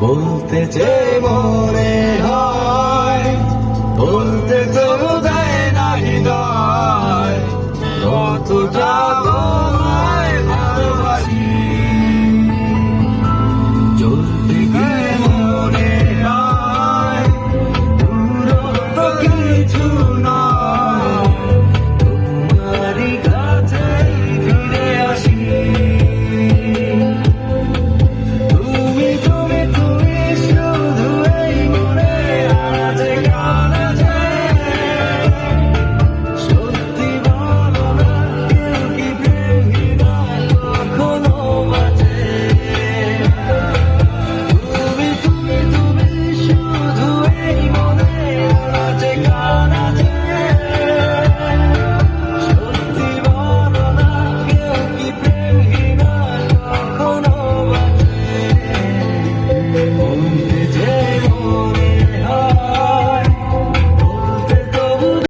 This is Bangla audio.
বলতে যে মনে হয়, বলতে তো দেয় না হৃদয়, কতটা তোমায় ভালোবাসি। চলতে গিয়ে মনে হয় দূরত্ব কিছু নয়, তোমারই কাছে ফিরে আসি। তুমি তুমি তুমি শুধু এই মনে আনাচে কানাচে, সত্যি বলো না কেউ কি প্রেমহীন কখনো বাঁচে। তুমি তুমি তুমি শুধু এই মনে আনাচে কানাচে, সত্যি বলো না কেউ কি প্রেমহীন কখনো বাঁচে।